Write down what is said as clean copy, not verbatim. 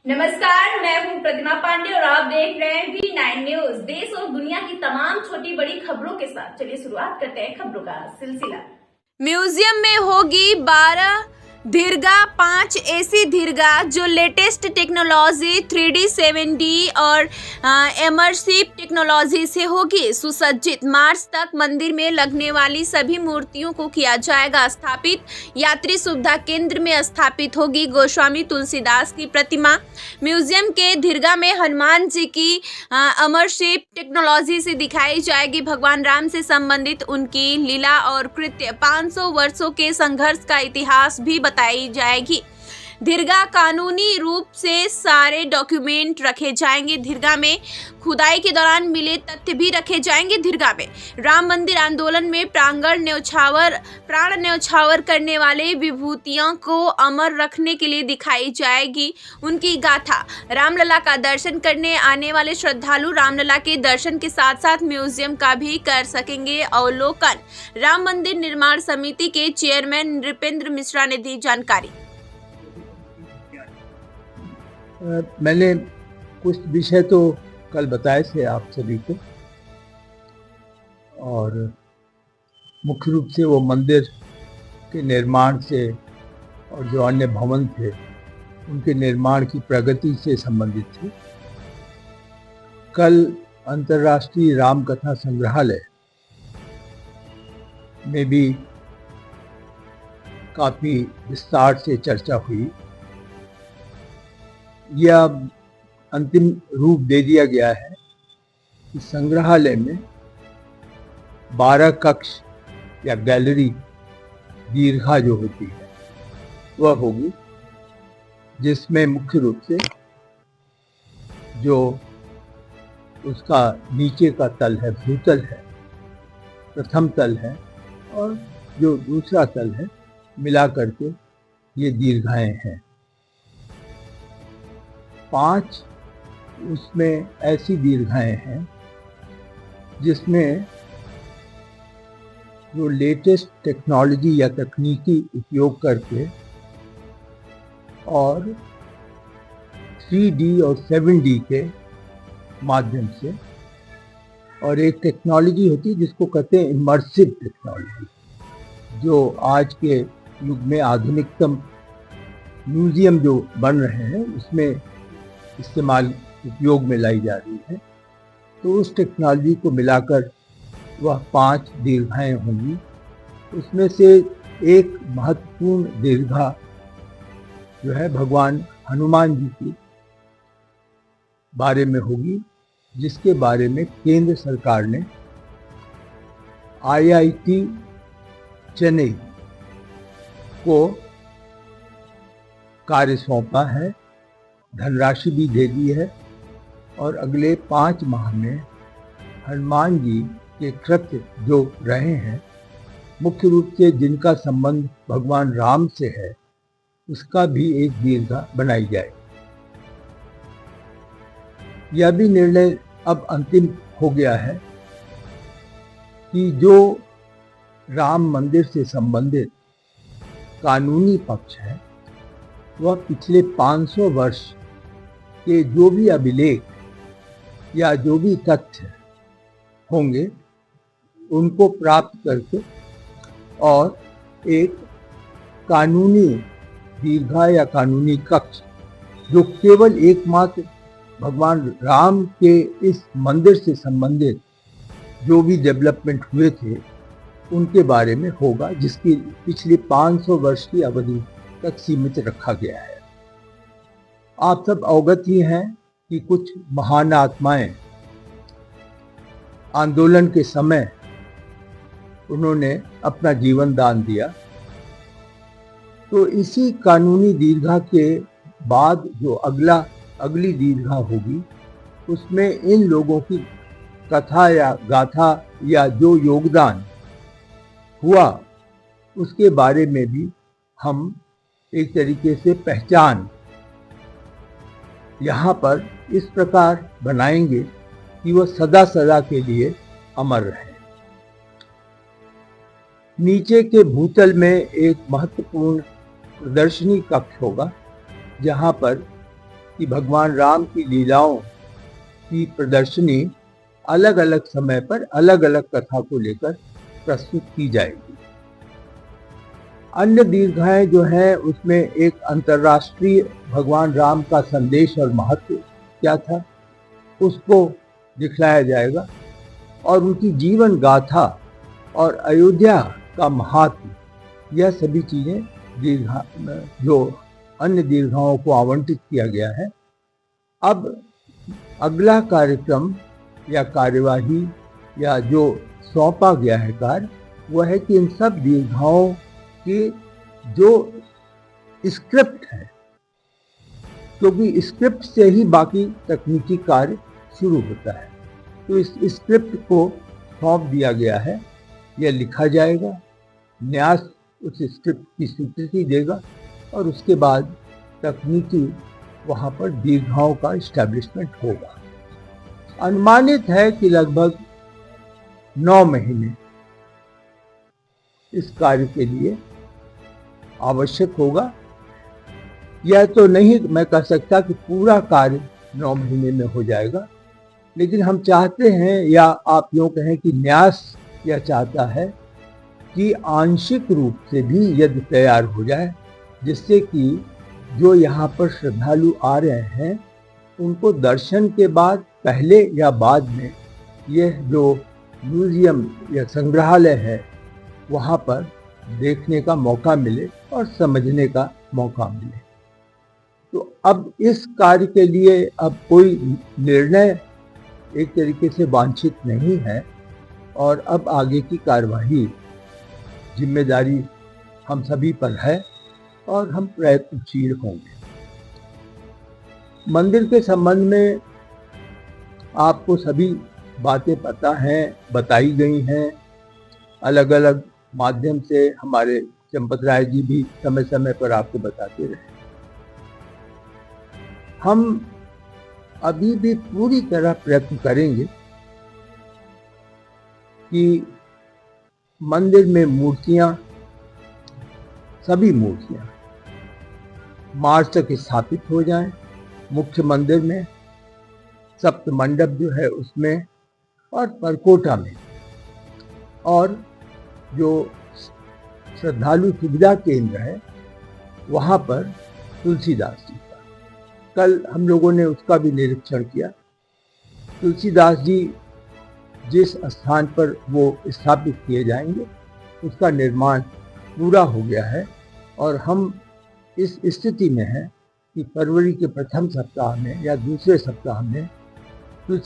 नमस्कार, मैं हूं प्रतिमा पांडे और आप देख रहे हैं V9 न्यूज। देश और दुनिया की तमाम छोटी बड़ी खबरों के साथ चलिए शुरुआत करते हैं खबरों का सिलसिला। म्यूजियम में होगी 12 दीर्घा, 5 ऐसी दीर्घा जो लेटेस्ट टेक्नोलॉजी 3D 7D और इमर्सिव टेक्नोलॉजी से होगी सुसज्जित। मार्च तक मंदिर में लगने वाली सभी मूर्तियों को किया जाएगा स्थापित। यात्री सुविधा केंद्र में स्थापित होगी गोस्वामी तुलसीदास की प्रतिमा। म्यूजियम के दीर्घा में हनुमान जी की इमर्सिव टेक्नोलॉजी से दिखाई जाएगी भगवान राम से संबंधित उनकी लीला और कृत्य। 500 वर्षों के संघर्ष का इतिहास भी बताई जाएगी। दीर्घा कानूनी रूप से सारे डॉक्यूमेंट रखे जाएंगे। दीर्घा में खुदाई के दौरान मिले तथ्य भी रखे जाएंगे। दीर्घा में राम मंदिर आंदोलन में प्राण न्यौछावर करने वाले विभूतियों को अमर रखने के लिए दिखाई जाएगी उनकी गाथा। रामलला का दर्शन करने आने वाले श्रद्धालु रामलला के दर्शन के साथ साथ म्यूजियम का भी कर सकेंगे अवलोकन। राम मंदिर निर्माण समिति के चेयरमैन नृपेंद्र मिश्रा ने दी जानकारी। मैंने कुछ विषय तो कल बताए थे आप सभी को, और मुख्य रूप से वो मंदिर के निर्माण से और जो अन्य भवन थे उनके निर्माण की प्रगति से संबंधित थे। कल अंतर्राष्ट्रीय राम कथा संग्रहालय में भी काफ़ी विस्तार से चर्चा हुई। यह अंतिम रूप दे दिया गया है कि संग्रहालय में 12 कक्ष या गैलरी दीर्घा जो होती है वह होगी, जिसमें मुख्य रूप से जो उसका नीचे का तल है, भूतल है, प्रथम तल है, और जो दूसरा तल है, मिला करके ये दीर्घाएं हैं। 5 उसमें ऐसी दीर्घाएं हैं जिसमें जो लेटेस्ट टेक्नोलॉजी या तकनीकी उपयोग करके और 3D और 7D के माध्यम से, और एक टेक्नोलॉजी होती है जिसको कहते हैं इमर्सिव टेक्नोलॉजी, जो आज के युग में आधुनिकतम म्यूजियम जो बन रहे हैं उसमें इस्तेमाल उपयोग में लाई जा रही है। तो उस टेक्नोलॉजी को मिलाकर वह 5 दीर्घाएं होंगी। उसमें से एक महत्वपूर्ण दीर्घा जो है भगवान हनुमान जी की बारे में होगी, जिसके बारे में केंद्र सरकार ने IIT चेन्नई को कार्य सौंपा है, धनराशि भी दे दी है, और अगले 5 माह में हनुमान जी के कृत्य जो रहे हैं, मुख्य रूप से जिनका संबंध भगवान राम से है, उसका भी एक दीर्घा बनाई जाए। यह भी निर्णय अब अंतिम हो गया है कि जो राम मंदिर से संबंधित कानूनी पक्ष है वह पिछले 500 वर्ष के जो भी अभिलेख या जो भी तथ्य होंगे उनको प्राप्त करके और एक कानूनी दीर्घा या कानूनी कक्ष जो केवल एकमात्र भगवान राम के इस मंदिर से संबंधित जो भी डेवलपमेंट हुए थे उनके बारे में होगा, जिसकी पिछले 500 वर्ष की अवधि तक सीमित रखा गया है। आप सब अवगत ही हैं कि कुछ महान आत्माएं आंदोलन के समय उन्होंने अपना जीवन दान दिया। तो इसी कानूनी दीर्घा के बाद जो अगली दीर्घा होगी उसमें इन लोगों की कथा या गाथा या जो योगदान हुआ उसके बारे में भी हम एक तरीके से पहचान यहाँ पर इस प्रकार बनाएंगे कि वह सदा सदा के लिए अमर रहे। नीचे के भूतल में एक महत्वपूर्ण प्रदर्शनी कक्ष होगा जहाँ पर कि भगवान राम की लीलाओं की प्रदर्शनी अलग अलग समय पर अलग अलग कथा को लेकर प्रस्तुत की जाएगी। अन्य दीर्घाएं जो हैं उसमें एक अंतर्राष्ट्रीय भगवान राम का संदेश और महत्व क्या था उसको दिखलाया जाएगा और उनकी जीवन गाथा और अयोध्या का महात्म, यह सभी चीजें दीर्घा जो अन्य दीर्घाओं को आवंटित किया गया है। अब अगला कार्यक्रम या कार्यवाही या जो सौंपा गया है कार्य वह है कि इन सब दीर्घाओं की जो स्क्रिप्ट है, क्योंकि स्क्रिप्ट से ही बाकी तकनीकी कार्य शुरू होता है, तो इस स्क्रिप्ट को सौंप दिया गया है। यह लिखा जाएगा, न्यास उस स्क्रिप्ट की स्वीकृति देगा और उसके बाद तकनीकी वहाँ पर दीर्घाओं का इस्टेब्लिशमेंट होगा। अनुमानित है कि लगभग 9 महीने इस कार्य के लिए आवश्यक होगा। यह तो नहीं मैं कह सकता कि पूरा कार्य 9 महीने में हो जाएगा, लेकिन हम चाहते हैं या आप यूँ कहें कि न्यास यह चाहता है कि आंशिक रूप से भी यदि तैयार हो जाए, जिससे कि जो यहाँ पर श्रद्धालु आ रहे हैं उनको दर्शन के बाद पहले या बाद में यह जो म्यूजियम या संग्रहालय है वहाँ पर देखने का मौका मिले और समझने का मौका मिले। तो अब इस कार्य के लिए अब कोई निर्णय एक तरीके से वांछित नहीं है और अब आगे की कार्यवाही जिम्मेदारी हम सभी पर है और हम प्रयत्नशील होंगे। मंदिर के संबंध में आपको सभी बातें पता हैं, बताई गई हैं, अलग अलग माध्यम से हमारे चंपत राय जी भी समय समय पर आपको बताते रहे। हम अभी भी पूरी तरह प्रयत्न करेंगे कि मंदिर में मूर्तियां, सभी मूर्तियां मार्च तक स्थापित हो जाएं। मुख्य मंदिर में, सप्त मंडप जो है उसमें और परकोटा में, और जो श्रद्धालु सुविधा केंद्र है वहाँ पर तुलसीदास जी का कल हम लोगों ने उसका भी निरीक्षण किया। तुलसीदास जी जिस स्थान पर वो स्थापित किए जाएंगे उसका निर्माण पूरा हो गया है और हम इस स्थिति में हैं कि फरवरी के प्रथम सप्ताह में या दूसरे सप्ताह में